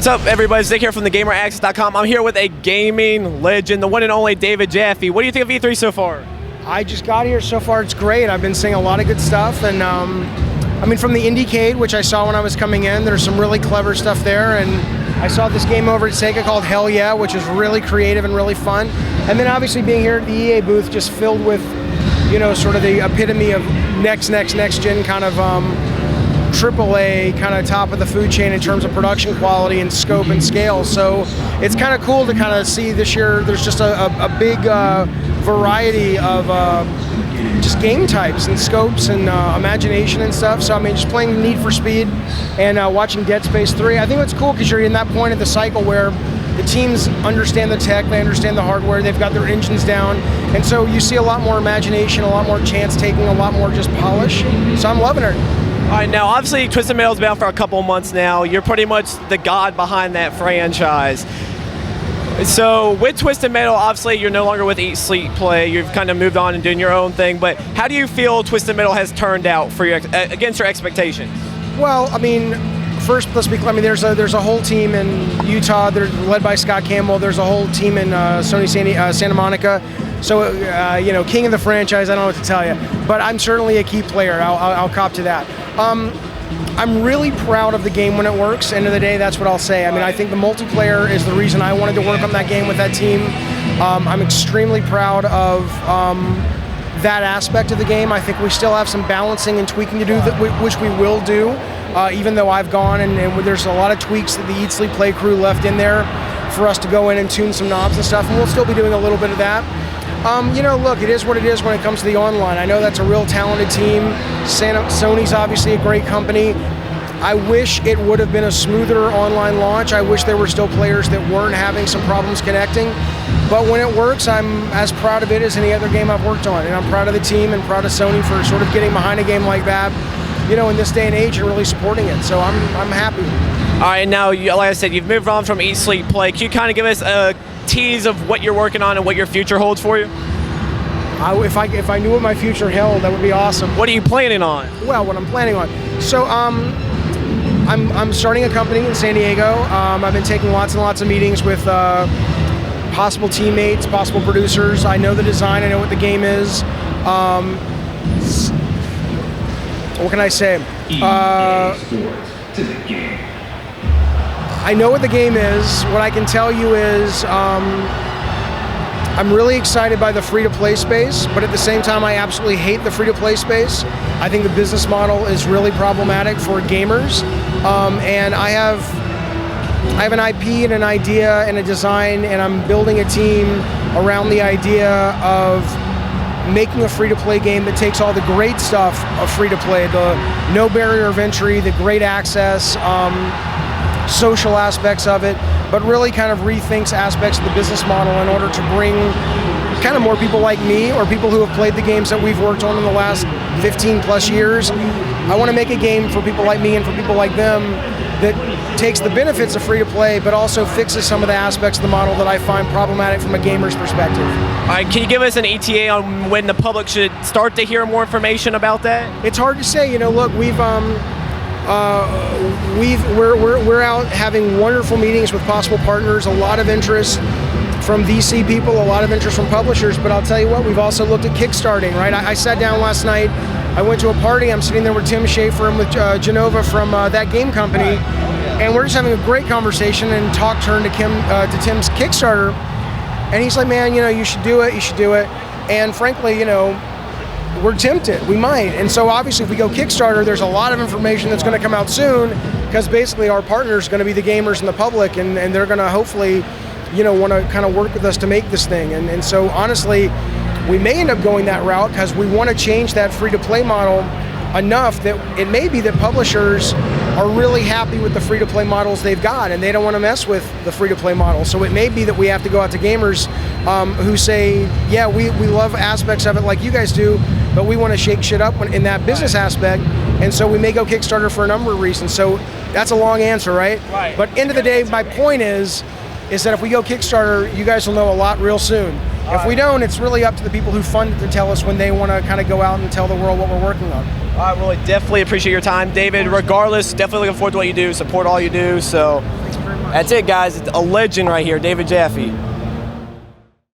What's up, everybody? Zach here from thegameraccess.com. I'm here with a gaming legend, the one and only David Jaffe. What do you think of E3 so far? I just got here. So far, it's great. I've been seeing a lot of good stuff, and I mean, from the Indiecade, which I saw when I was coming in, there's some really clever stuff there, and I saw this game over at Sega called Hell Yeah, which is really creative and really fun. And then obviously being here at the EA booth, just filled with, you know, sort of the epitome of next gen kind of AAA kind of top of the food chain in terms of production quality and scope and scale. So it's kind of cool to kind of see this year there's just a big variety of just game types and scopes and imagination and stuff. So I mean, just playing Need for Speed and watching Dead Space 3, I think it's cool because you're in that point of the cycle where the teams understand the tech, they understand the hardware, they've got their engines down, and so you see a lot more imagination, a lot more chance taking, a lot more just polish. So I'm loving it. All right, now obviously Twisted Metal's been out for a couple of months now. You're pretty much the god behind that franchise. So with Twisted Metal, obviously you're no longer with Eat, Sleep, Play. You've kind of moved on and doing your own thing. But how do you feel Twisted Metal has turned out for your against your expectations? Well, I mean, first let's be clear. I mean, there's a whole team in Utah. They're led by Scott Campbell. There's a whole team in Santa Monica. So, you know, king of the franchise, I don't know what to tell you. But I'm certainly a key player. I'll cop to that. I'm really proud of the game when it works. End of the day, that's what I'll say. I mean, I think the multiplayer is the reason I wanted to work on that game with that team. I'm extremely proud of that aspect of the game. I think we still have some balancing and tweaking to do, which we will do, even though I've gone and there's a lot of tweaks that the Eat, Sleep, Play crew left in there for us to go in and tune some knobs and stuff, and we'll still be doing a little bit of that. You know, look, it is what it is when it comes to the online. I know that's a real talented team. Sony's obviously a great company. I wish it would have been a smoother online launch. I wish there were still players that weren't having some problems connecting. But when it works, I'm as proud of it as any other game I've worked on. And I'm proud of the team and proud of Sony for sort of getting behind a game like that, you know, in this day and age and really supporting it. So I'm happy. All right, now, like I said, you've moved on from Eat, Sleep, Play. Can you kind of give us a tease of what you're working on and what your future holds for you? If I knew what my future held, that would be awesome. What are you planning on? Well, what I'm planning on. So I'm starting a company in San Diego. I've been taking lots and lots of meetings with possible teammates, possible producers. I know the design. I know what the game is. What can I say? I know what the game is. What I can tell you is I'm really excited by the free-to-play space, but at the same time, I absolutely hate the free-to-play space. I think the business model is really problematic for gamers, and I have an IP and an idea and a design, and I'm building a team around the idea of making a free-to-play game that takes all the great stuff of free-to-play, the no barrier of entry, the great access, social aspects of it, but really kind of rethinks aspects of the business model in order to bring kind of more people like me or people who have played the games that we've worked on in the last 15 plus years. I want to make a game for people like me and for people like them that takes the benefits of free-to-play but also fixes some of the aspects of the model that I find problematic from a gamer's perspective. All right, can you give us an ETA on when the public should start to hear more information about that? It's hard to say. You know, look, we're out having wonderful meetings with possible partners, a lot of interest from VC people, a lot of interest from publishers, but I'll tell you what, we've also looked at kickstarting, right? I sat down last night, I went to a party, I'm sitting there with Tim Schafer and with Genova from that game company, and we're just having a great conversation, and talk turned to Tim's Kickstarter, and he's like, man, you know, you should do it, and frankly, you know, we're tempted, we might. And so obviously if we go Kickstarter, there's a lot of information that's going to come out soon, because basically our partner is going to be the gamers and the public, and they're going to hopefully, you know, want to kind of work with us to make this thing. And so honestly, we may end up going that route because we want to change that free-to-play model enough that it may be that publishers are really happy with the free-to-play models they've got, and they don't want to mess with the free-to-play model. So it may be that we have to go out to gamers who say, yeah, we love aspects of it like you guys do, but we want to shake shit up in that business aspect, and so we may go Kickstarter for a number of reasons. So that's a long answer, right? Right. But end of the day, my point is that if we go Kickstarter, you guys will know a lot real soon. If we don't, it's really up to the people who fund it to tell us when they want to kind of go out and tell the world what we're working on. All right, well, definitely appreciate your time, David. Regardless, definitely looking forward to what you do, support all you do. So, Thanks very much. That's it, guys. It's a legend right here, David Jaffe.